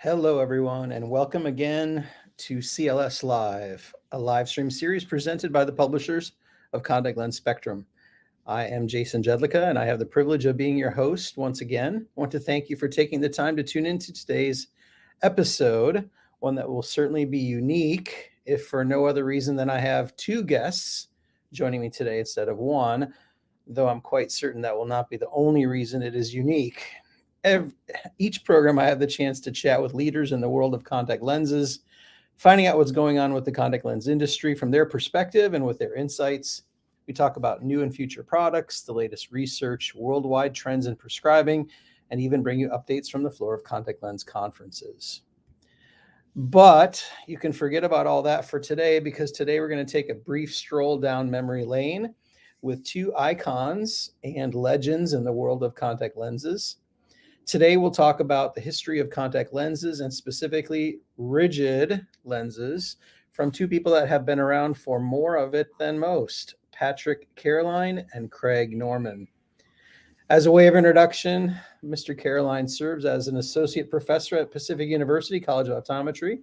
Hello, everyone, and welcome again to CLS Live, a live stream series presented by the publishers of Contact Lens Spectrum. I am Jason Jedlicka, and I have the privilege of being your host once again. I want to thank you for taking the time to tune into today's episode, one that will certainly be unique, if for no other reason than I have two guests joining me today instead of one, though I'm quite certain that will not be the only reason it is unique. Each program, I have the chance to chat with leaders in the world of contact lenses, finding out what's going on with the contact lens industry from their perspective and with their insights. We talk about new and future products, the latest research, worldwide trends in prescribing, and even bring you updates from the floor of contact lens conferences. But you can forget about all that for today, because today we're going to take a brief stroll down memory lane with two icons and legends in the world of contact lenses. Today, we'll talk about the history of contact lenses and specifically rigid lenses from two people that have been around for more of it than most, Patrick Caroline and Craig Norman. As a way of introduction, Mr. Caroline serves as an associate professor at Pacific University College of Optometry.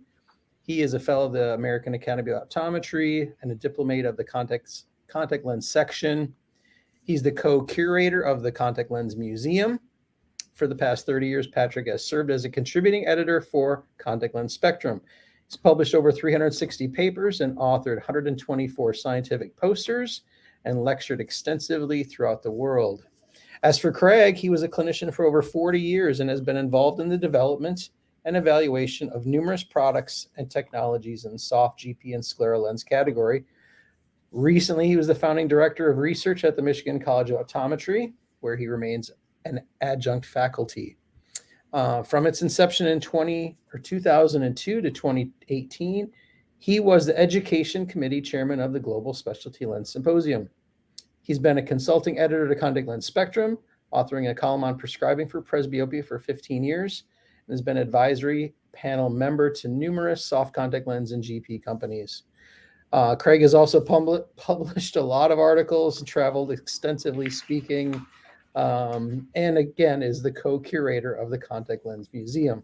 He is a fellow of the American Academy of Optometry and a diplomate of the contact lens section. He's the co-curator of the Contact Lens Museum. For the past 30 years, Patrick has served as a contributing editor for Contact Lens Spectrum. He's published over 360 papers and authored 124 scientific posters and lectured extensively throughout the world. As for Craig, he was a clinician for over 40 years and has been involved in the development and evaluation of numerous products and technologies in the soft GP and scleral lens category. Recently, he was the founding director of research at the Michigan College of Optometry, where he remains an adjunct faculty. From its inception in 2002 to 2018, he was the education committee chairman of the Global Specialty Lens Symposium. He's been a consulting editor to Contact Lens Spectrum, authoring a column on prescribing for presbyopia for 15 years, and has been advisory panel member to numerous soft contact lens and GP companies. Craig has also published a lot of articles and traveled extensively speaking, and again is the co-curator of the Contact Lens Museum.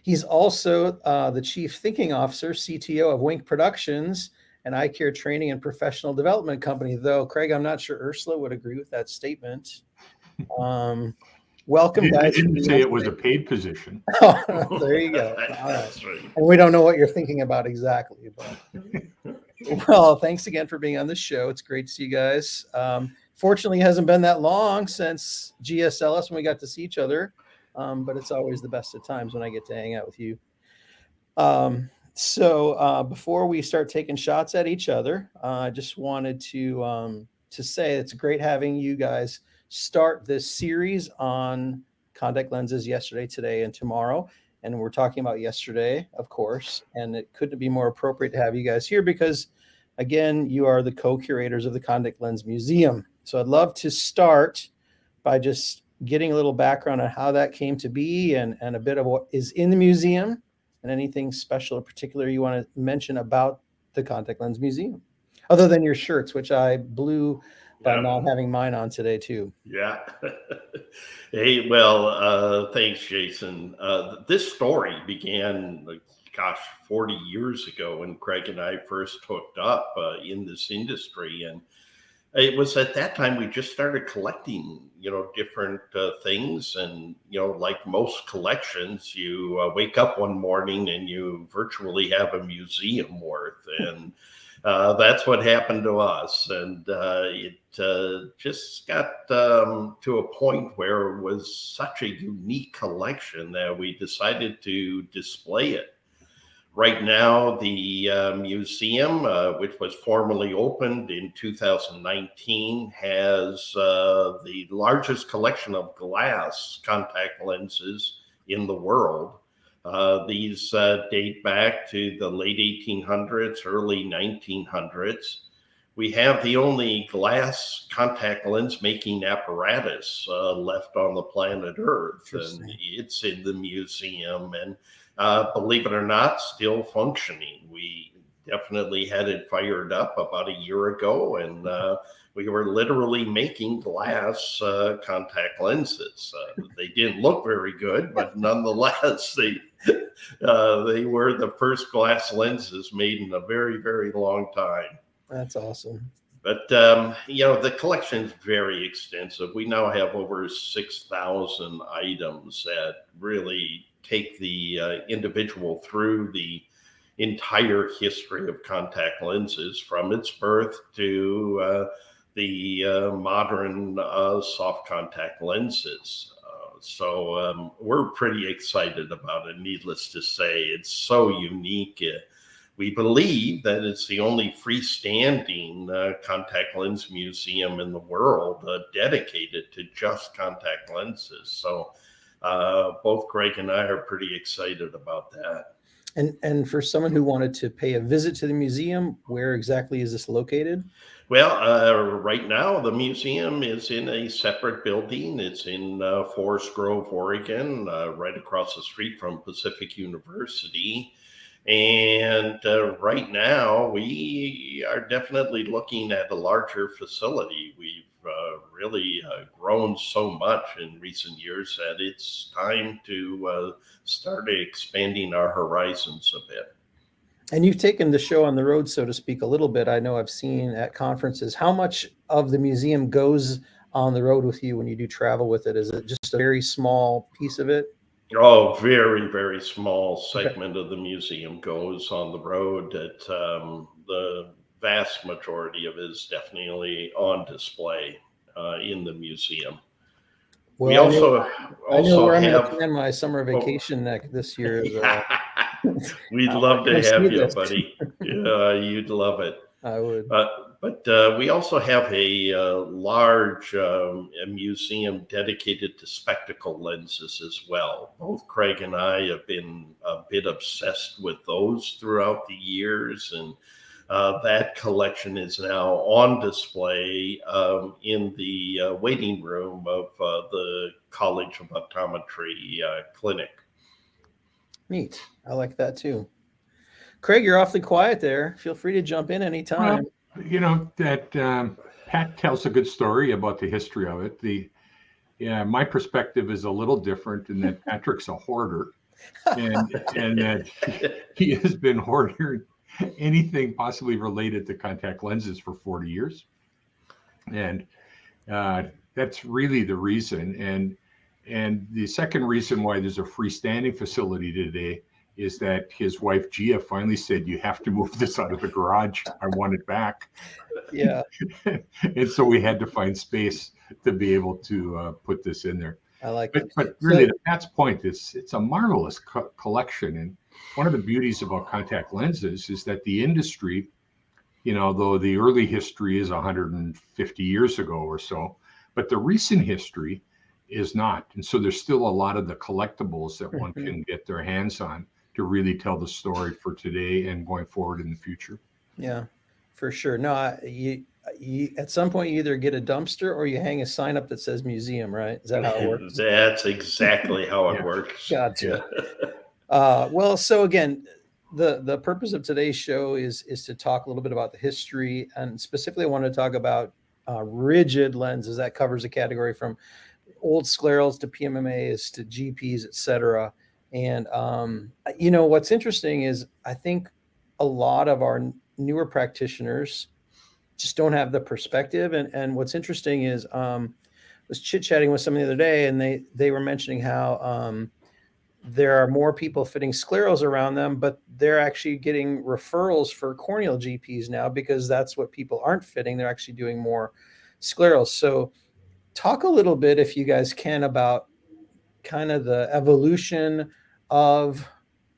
He's also the chief thinking officer, CTO of Wink Productions, an eye care training and professional development company, though, Craig, I'm not sure Ursula would agree with that statement. Welcome, guys. I didn't say it was a paid position. Oh, there you go. All right. And we don't know what you're thinking about exactly. But well, thanks again for being on the show. It's great to see you guys. Fortunately, it hasn't been that long since GSLS when we got to see each other, but it's always the best of times when I get to hang out with you. So before we start taking shots at each other, I just wanted to say it's great having you guys start this series on contact lenses yesterday, today, and tomorrow. And we're talking about yesterday, of course, and it couldn't be more appropriate to have you guys here because, again, you are the co-curators of the Contact Lens Museum. So I'd love to start by just getting a little background on how that came to be and a bit of what is in the museum and anything special or particular you want to mention about the Contact Lens Museum, other than your shirts, which I blew by not having mine on today too. Yeah. Hey, well, thanks, Jason. This story began, 40 years ago when Craig and I first hooked up in this industry. And it was at that time we just started collecting, different things. And, like most collections, you wake up one morning and you virtually have a museum worth. And that's what happened to us. And it just got to a point where it was such a unique collection that we decided to display it. Right now, the museum, which was formally opened in 2019, has the largest collection of glass contact lenses in the world. These date back to the late 1800s, early 1900s. We have the only glass contact lens making apparatus left on the planet Earth, and it's in the museum. And believe it or not, still functioning. We definitely had it fired up about a year ago, and we were literally making glass contact lenses. They didn't look very good, but nonetheless, they were the first glass lenses made in a very, very long time. That's awesome. But, the collection is very extensive. We now have over 6,000 items that really take the individual through the entire history of contact lenses, from its birth to the modern soft contact lenses. So we're pretty excited about it. Needless to say, it's so unique. We believe that it's the only freestanding contact lens museum in the world dedicated to just contact lenses. So both Greg and I are pretty excited about that. And for someone who wanted to pay a visit to the museum, where exactly is this located? Well, right now the museum is in a separate building. It's in Forest Grove, Oregon, right across the street from Pacific University. And right now we are definitely looking at a larger facility. We've really grown so much in recent years that it's time to start expanding our horizons a bit. And you've taken the show on the road, so to speak, a little bit. I know I've seen at conferences. How much of the museum goes on the road with you when you do travel with it? Is it just a very small piece of it? Oh, very, very small segment of the museum goes on the road. The vast majority of it is definitely on display in the museum. Well, we I also where I'm have going to plan my summer vacation this year. We'd love to have you, this. buddy. You'd love it. I would. But we also have a large museum dedicated to spectacle lenses as well. Both Craig and I have been a bit obsessed with those throughout the years, and that collection is now on display in the waiting room of the College of Optometry clinic. Neat. I like that too. Craig, you're awfully quiet there. Feel free to jump in anytime. Well, that Pat tells a good story about the history of it. My perspective is a little different in that Patrick's a hoarder, and that he has been hoarding anything possibly related to contact lenses for 40 years, and that's really the reason. And the second reason why there's a freestanding facility today is that his wife Gia finally said, "You have to move this out of the garage. I want it back." Yeah. And so we had to find space to be able to put this in there. I like it. But so, really, to Pat's point, it's a marvelous collection. And one of the beauties about contact lenses is that the industry, though the early history is 150 years ago or so, but the recent history is not. And so there's still a lot of the collectibles that one can get their hands on to really tell the story for today and going forward in the future. Yeah, for sure. No, you at some point you either get a dumpster or you hang a sign up that says museum, right? Is that how it works? That's exactly how it works. Gotcha. Well, so again, the purpose of today's show is to talk a little bit about the history, and specifically I want to talk about rigid lenses. That covers a category from old sclerals to PMMAs to GPs, et cetera. And, what's interesting is I think a lot of our newer practitioners just don't have the perspective. And what's interesting is I was chit-chatting with someone the other day, and they were mentioning how there are more people fitting sclerals around them, but they're actually getting referrals for corneal GPs now because that's what people aren't fitting. They're actually doing more sclerals. So talk a little bit, if you guys can, about kind of the evolution of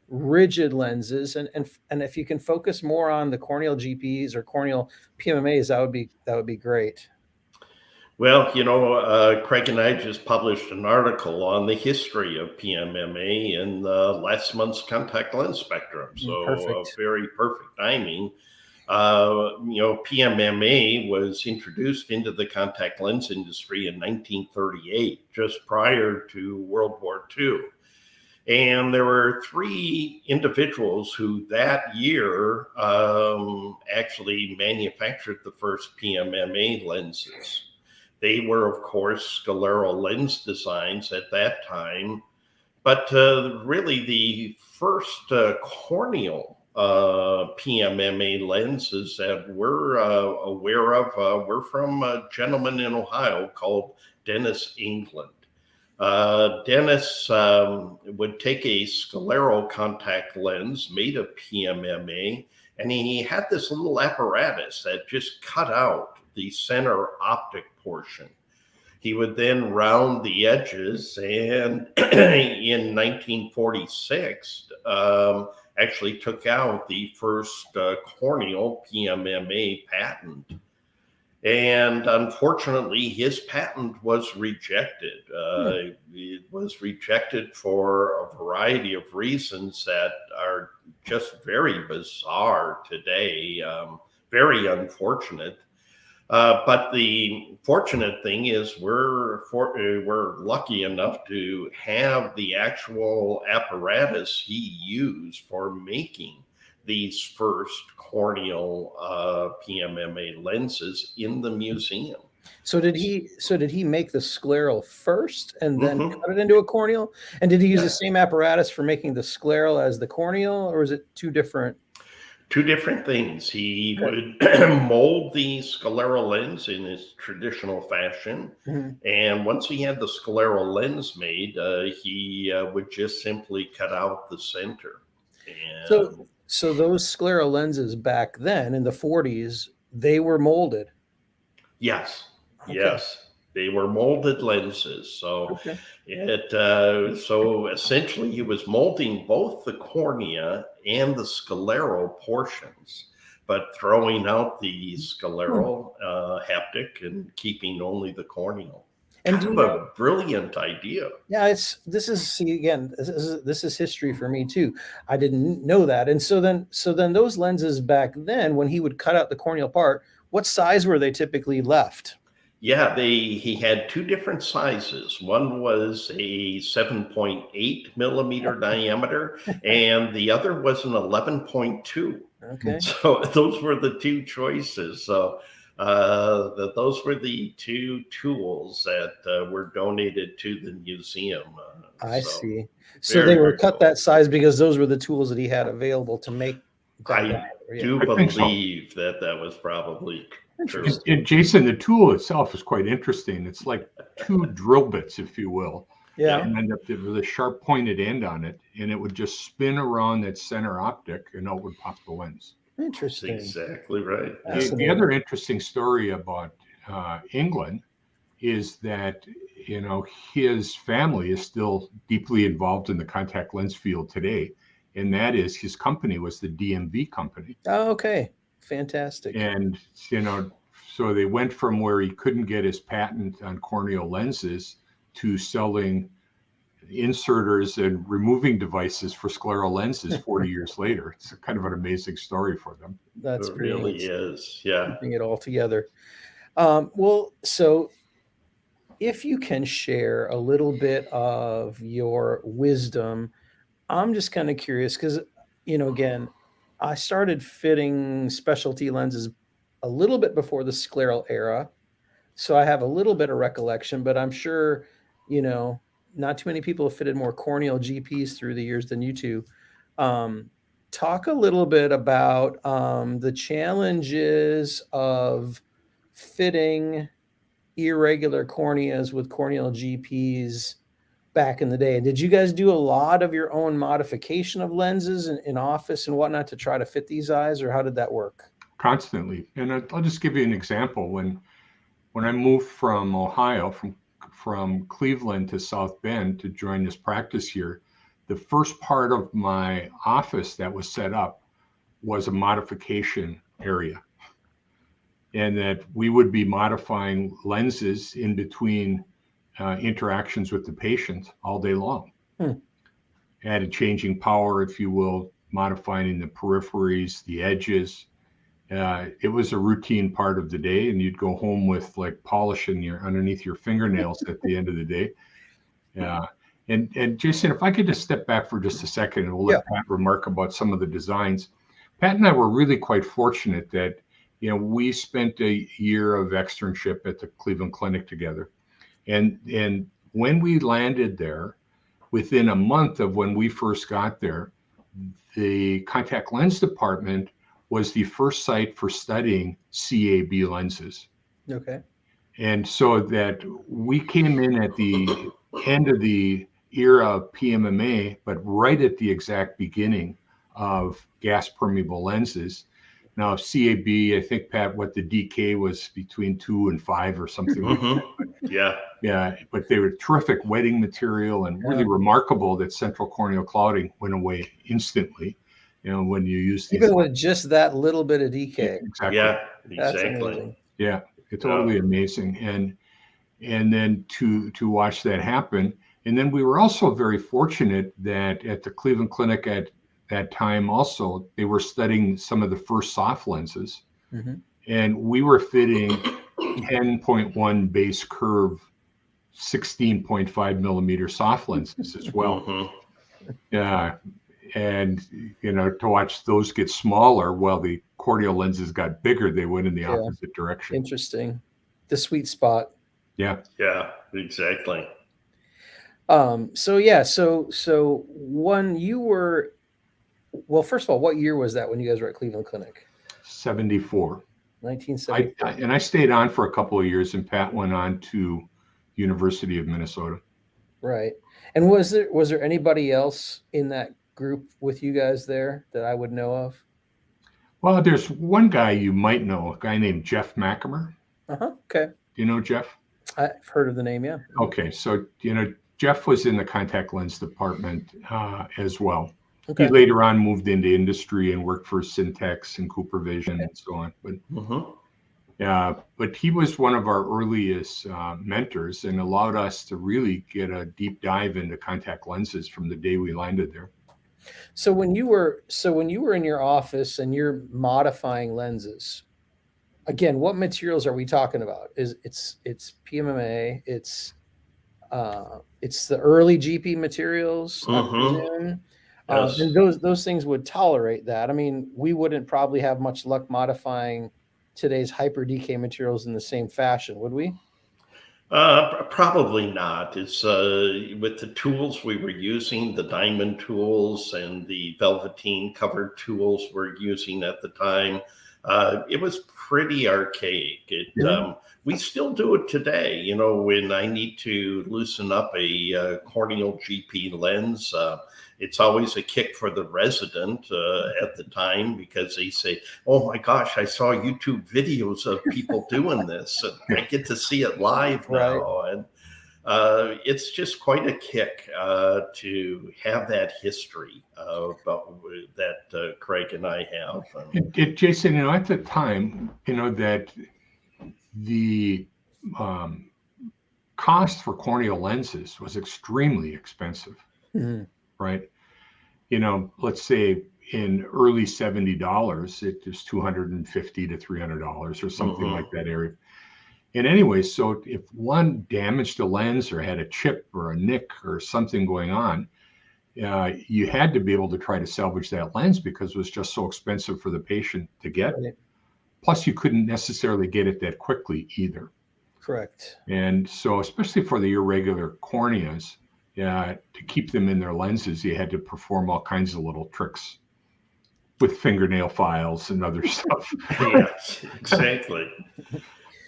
rigid lenses, and if you can focus more on the corneal GPs or corneal PMMAs, that would be great. Well, Craig and I just published an article on the history of PMMA in last month's contact lens spectrum. So very perfect timing. PMMA was introduced into the contact lens industry in 1938, just prior to World War II. And there were three individuals who that year actually manufactured the first PMMA lenses. They were, of course, scleral lens designs at that time, but really the first corneal PMMA lenses that we're aware of were from a gentleman in Ohio called Dennis England. Dennis would take a scleral contact lens made of PMMA, and he had this little apparatus that just cut out the center optic portion. He would then round the edges, and in 1946, actually took out the first corneal PMMA patent. And unfortunately, his patent was rejected. It was rejected for a variety of reasons that are just very bizarre today, very unfortunate. But the fortunate thing is we're lucky enough to have the actual apparatus he used for making these first corneal PMMA lenses in the museum. So did he make the scleral first and then cut it into a corneal? And did he use the same apparatus for making the scleral as the corneal, or is it two different? Two different things. He would mold the scleral lens in his traditional fashion. And once he had the scleral lens made, he would just simply cut out the center. And so those scleral lenses back then in the 40s, they were molded. Yes. Okay. Yes. They were molded lenses. So so essentially he was molding both the cornea and the scleral portions, but throwing out the scleral haptic and keeping only the corneal. And kind of a brilliant idea. Yeah, this is history for me too. I didn't know that. And so then those lenses back then, when he would cut out the corneal part, what size were they typically left? Yeah, he had two different sizes. One was a 7.8 millimeter diameter, and the other was an 11.2. Okay. So those were the two choices. So those were the two tools that were donated to the museum. I see. So they were cut that size because those were the tools that he had available to make. I do believe that was probably true. And Jason, the tool itself is quite interesting. It's like two drill bits, if you will. Yeah. And end up with a sharp pointed end on it, and it would just spin around that center optic, and out would pop the lens. Interesting. That's exactly right. The other interesting story about England is that his family is still deeply involved in the contact lens field today, and that is his company was the DMV company. Oh, okay. Fantastic. And, so they went from where he couldn't get his patent on corneal lenses to selling inserters and removing devices for scleral lenses 40 years later. It's kind of an amazing story for them. That's it really is. Yeah. Putting it all together. Well, so if you can share a little bit of your wisdom, I'm just kind of curious because, again, I started fitting specialty lenses a little bit before the scleral era. So I have a little bit of recollection, but I'm sure, not too many people have fitted more corneal GPs through the years than you two. Talk a little bit about the challenges of fitting irregular corneas with corneal GPs back in the day. Did you guys do a lot of your own modification of lenses in office and whatnot to try to fit these eyes, or how did that work? Constantly. And I'll just give you an example. When I moved from Ohio, from Cleveland to South Bend to join this practice here, the first part of my office that was set up was a modification area. And that we would be modifying lenses in between interactions with the patient all day long. Added changing power, if you will, modifying the peripheries, the edges. It was a routine part of the day, and you'd go home with like polishing underneath your fingernails at the end of the day. And Jason, if I could just step back for just a second, and we'll let Pat remark about some of the designs. Pat and I were really quite fortunate that, we spent a year of externship at the Cleveland Clinic together. And when we landed there, within a month of when we first got there, the contact lens department was the first site for studying CAB lenses. Okay. And so that we came in at the end of the era of PMMA, but right at the exact beginning of gas permeable lenses. Now, CAB, I think, Pat, what the DK was between 2 and 5 or something like that. Yeah, but they were terrific wetting material, and really remarkable that central corneal clouding went away instantly. When you use these, even with just that little bit of DK. Exactly. Yeah, That's exactly. amazing. Yeah, it's totally amazing. And then to watch that happen. And then we were also very fortunate that at the Cleveland Clinic at that time also, they were studying some of the first soft lenses. Mm-hmm. And we were fitting 10.1 base curve, 16.5 millimeter soft lenses as well. Yeah. And, to watch those get smaller while the corneal lenses got bigger, they went in the opposite direction. Interesting. The sweet spot. Yeah. Yeah, exactly. So when you were, well, first of all, what year was that when you guys were at Cleveland Clinic? 74. 1974. And I stayed on for a couple of years, and Pat went on to University of Minnesota. Right. And was there anybody else in that group with you guys there that I would know of? Well, there's one guy you might know, a guy named Jeff McAmer. Okay. Do you know Jeff? I've heard of the name, yeah. Okay, so Jeff was in the contact lens department as well. Okay. He later on moved into industry and worked for Syntex and Cooper Vision and so on. But he was one of our earliest mentors and allowed us to really get a deep dive into contact lenses from the day we landed there. So when you were in your office and you're modifying lenses, again, what materials are we talking about? It's PMMA, it's the early GP materials, I presume. Yes. And those things would tolerate that. I mean, we wouldn't probably have much luck modifying today's hyper DK materials in the same fashion, would we? Probably not. It's with the tools we were using, the diamond tools and the velveteen covered tools we're using at the time. It was pretty archaic. We still do it today. When I need to loosen up a corneal GP lens, it's always a kick for the resident at the time, because they say, "Oh my gosh, I saw YouTube videos of people doing this, and I get to see it live now." And it's just quite a kick to have that history that Craig and I have. Jason, at the time, that the cost for corneal lenses was extremely expensive. Right. Let's say in early $70, it was $250 to $300 or something like that area. And anyway, so if one damaged a lens or had a chip or a nick or something going on, you had to be able to try to salvage that lens because it was just so expensive for the patient to get. Right. Plus, you couldn't necessarily get it that quickly either. Correct. And so, especially for the irregular corneas, to keep them in their lenses, you had to perform all kinds of little tricks with fingernail files and other stuff. Yes, exactly.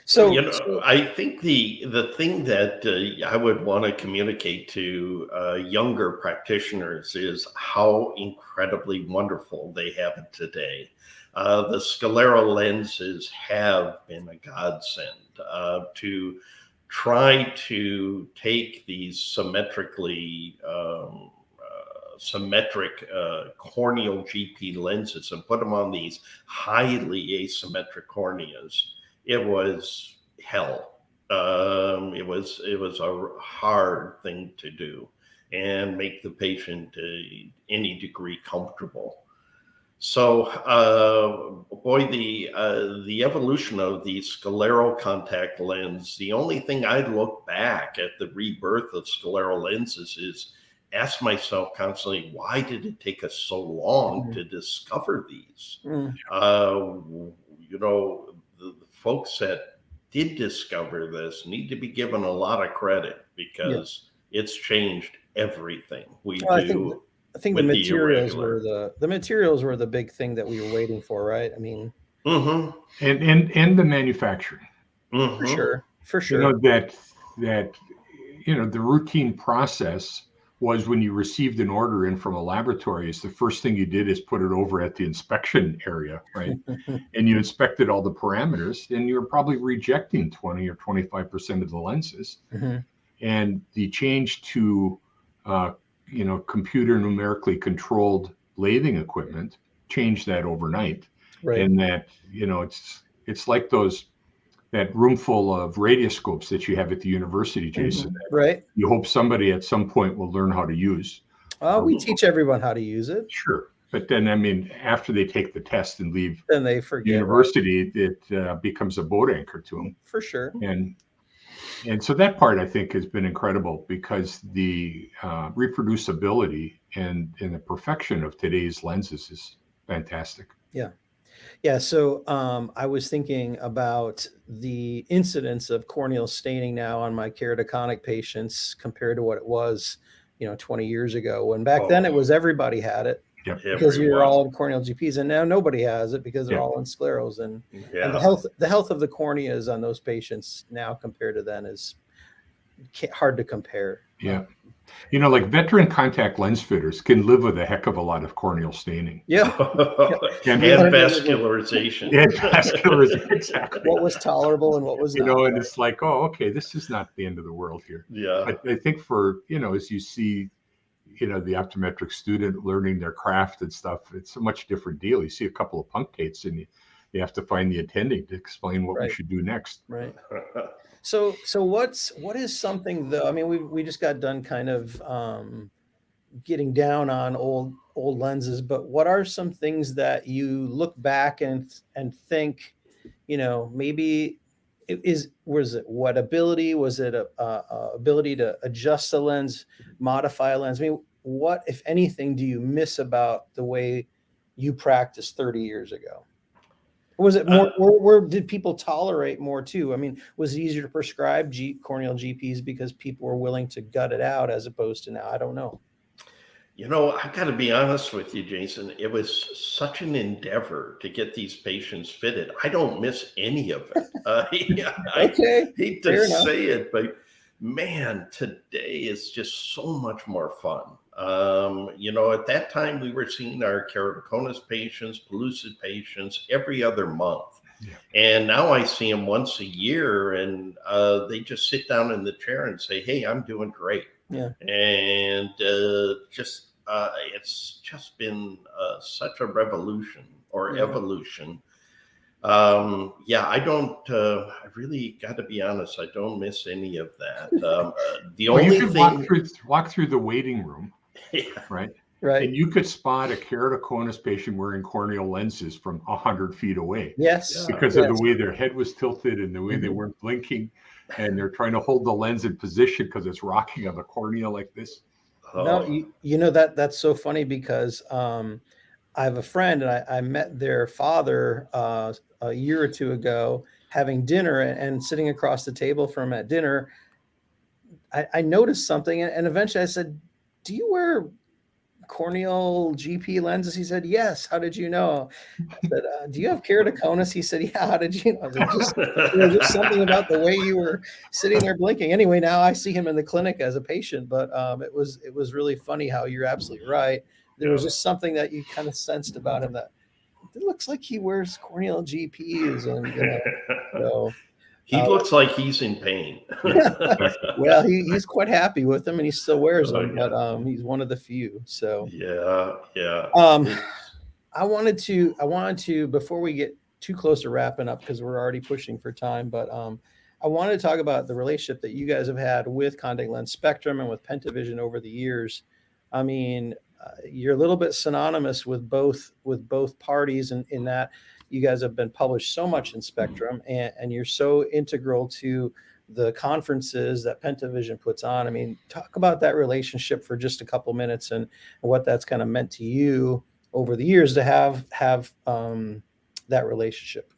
So I think the thing that I would want to communicate to younger practitioners is how incredibly wonderful they have it today. The scleral lenses have been a godsend to try to take these symmetric corneal GP lenses and put them on these highly asymmetric corneas. It was hell. It was a hard thing to do and make the patient any degree comfortable. So, boy, the evolution of the scleral contact lens. The only thing I look back at the rebirth of scleral lenses is ask myself constantly, why did it take us so long to discover these? You know, the folks that did discover this need to be given a lot of credit because it's changed everything we do. I think the materials were the materials were the big thing that we were waiting for, right? I mean, and the manufacturing. For sure. You know, that you know, the routine process was when you received an order in from a laboratory, is the first thing you did is put it over at the inspection area, right? And you inspected all the parameters, and you're probably rejecting 20 or 25% of the lenses. And the change to you know, computer numerically controlled lathing equipment changed that overnight. And that, you know, it's like that room full of radioscopes that you have at the university, Jason. You hope somebody at some point will learn how to use. We teach everyone how to use it. Sure. But then, I mean, after they take the test and leave then they forget university, it becomes a boat anchor to them. For sure. And so that part, I think, has been incredible because the reproducibility and the perfection of today's lenses is fantastic. Yeah. So I was thinking about the incidence of corneal staining now on my keratoconic patients compared to what it was, 20 years ago. When back then it was everybody had it. Because we were all in corneal GPs, and now nobody has it because they're all in scleros, and the health of the corneas on those patients now compared to then is hard to compare. You know, like veteran contact lens fitters can live with a heck of a lot of corneal staining. And vascularization. Exactly. What was tolerable and what was not. You know, and it's like, oh, okay, this is not the end of the world here. But I think for, as you see, the optometric student learning their craft and stuff, it's a much different deal. You see a couple of punctates and you have to find the attending to explain what we should do next. So what is something though? I mean, we just got done kind of getting down on old lenses, but what are some things that you look back and think, maybe was it what ability? Was it a ability to adjust the lens, modify a lens? I mean, what, if anything, do you miss about the way you practiced 30 years ago? Was it more, or did people tolerate more too? I mean, was it easier to prescribe corneal GPs because people were willing to gut it out as opposed to now? I don't know. I've got to be honest with you, Jason. It was such an endeavor to get these patients fitted. I don't miss any of it. I hate to say it, but man, today is just so much more fun. At that time, we were seeing our keratoconus patients, pellucid patients every other month. And now I see them once a year, and they just sit down in the chair and say, "Hey, I'm doing great." And it's just been such a revolution or evolution. I don't. I really got to be honest. I don't miss any of that. The only thing walk through the waiting room, right? And you could spot a keratoconus patient wearing corneal lenses from 100 feet away. Because of the way their head was tilted and the way they weren't blinking, and they're trying to hold the lens in position because it's rocking on the cornea like this. No, that's so funny because I have a friend, and I met their father a year or two ago having dinner, and sitting across the table from at dinner, I noticed something, and eventually I said, "Do you wear corneal GP lenses?" He said, "Yes." "How did you know?" I said, "Do you have keratoconus?" He said, "Yeah." "How did you know?" I said, just something about the way you were sitting there blinking. Anyway, now I see him in the clinic as a patient, but it was really funny how you're absolutely right. There was just something that you kind of sensed about him that it looks like he wears corneal GPs, and he looks like he's in pain. Well, he's quite happy with them, and he still wears them, but he's one of the few. So I wanted to before we get too close to wrapping up, because we're already pushing for time, but I wanted to talk about the relationship that you guys have had with contact lens spectrum and with Pentavision over the years. I mean, you're a little bit synonymous with both parties, in that you guys have been published so much in Spectrum, and you're so integral to the conferences that Pentavision puts on. I mean, talk about that relationship for just a couple minutes, and what that's kind of meant to you over the years to have that relationship.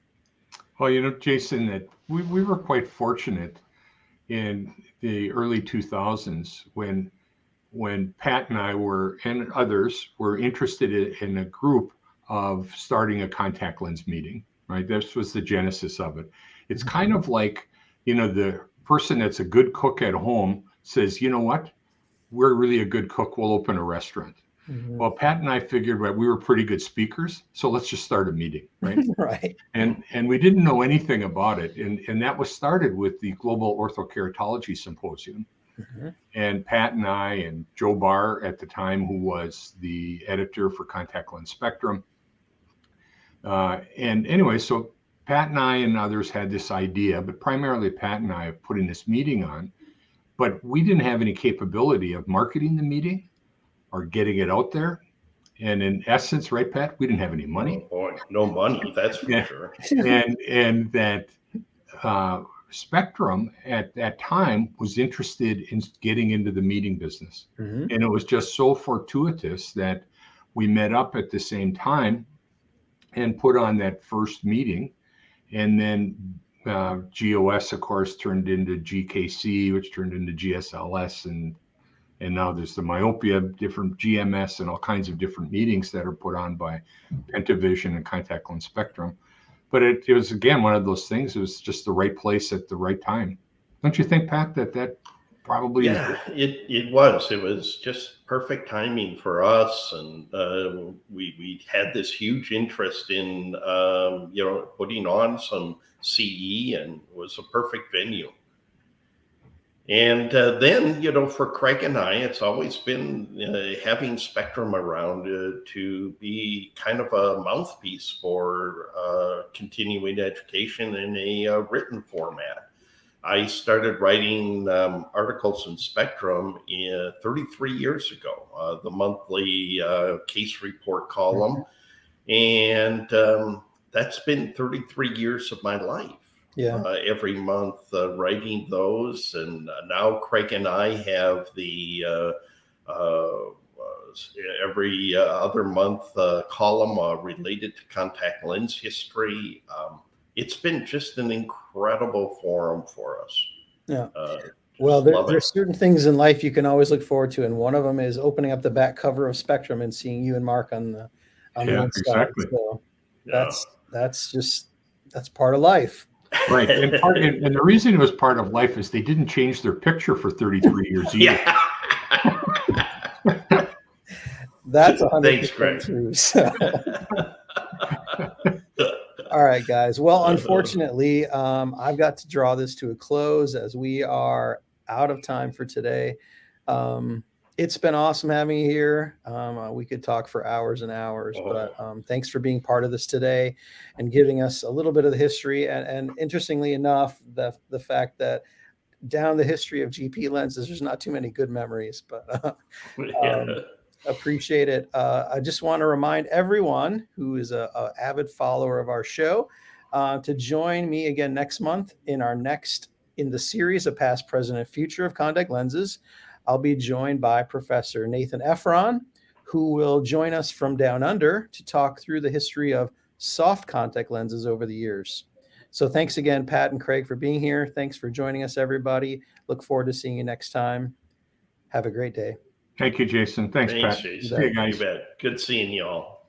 Well, Jason, that we were quite fortunate in the early 2000s when Pat and I and others were interested in a group of starting a contact lens meeting, right? This was the genesis of it. It's kind of like, the person that's a good cook at home says, you know what, we're really a good cook, we'll open a restaurant. Mm-hmm. Well, Pat and I figured we were pretty good speakers, so let's just start a meeting, right? Right. And we didn't know anything about it. And that was started with the Global Orthokeratology Symposium. Mm-hmm. And Pat and I and Joe Barr at the time, who was the editor for Contact Lens Spectrum. And anyway, so Pat and I and others had this idea, but primarily Pat and I, of putting this meeting on, but we didn't have any capability of marketing the meeting or getting it out there. And in essence, right, Pat, we didn't have any money. Oh boy, no money, that's for sure. And that Spectrum at that time was interested in getting into the meeting business. Mm-hmm. And it was just so fortuitous that we met up at the same time and put on that first meeting. And then GOS, of course, turned into GKC, which turned into GSLS, and now there's the myopia, different GMS, and all kinds of different meetings that are put on by Pentavision and Contact Lens Spectrum. But it was, again, one of those things. It was just the right place at the right time. Don't you think, Pat, that probably is? It was. It was just perfect timing for us. And we had this huge interest in, putting on some CE, and it was a perfect venue. And then, for Craig and I, it's always been having Spectrum around to be kind of a mouthpiece for continuing education in a written format. I started writing articles in Spectrum 33 years ago, the monthly case report column. And that's been 33 years of my life. Yeah. Every month writing those, and now Craig and I have the every other month column related to contact lens history. It's been just an incredible forum for us. Yeah. Well, there's certain things in life you can always look forward to, and one of them is opening up the back cover of Spectrum and seeing you and Mark on the exactly. So that's part of life. Right. And the reason it was part of life is they didn't change their picture for 33 years either. Yeah. That's 100% Thanks, Craig. true. So. All right, guys. Well, unfortunately, I've got to draw this to a close as we are out of time for today. It's been awesome having you here. We could talk for hours and hours, but thanks for being part of this today and giving us a little bit of the history. And interestingly enough, the fact that down the history of GP lenses, there's not too many good memories, but appreciate it. I just want to remind everyone who is a avid follower of our show to join me again next month in the series of Past, Present, and Future of Contact Lenses. I'll be joined by Professor Nathan Efron, who will join us from down under to talk through the history of soft contact lenses over the years. So thanks again, Pat and Craig, for being here. Thanks for joining us, everybody. Look forward to seeing you next time. Have a great day. Thank you, Jason. Thanks, Pat. Jason. See you guys. You bet. Good seeing you all.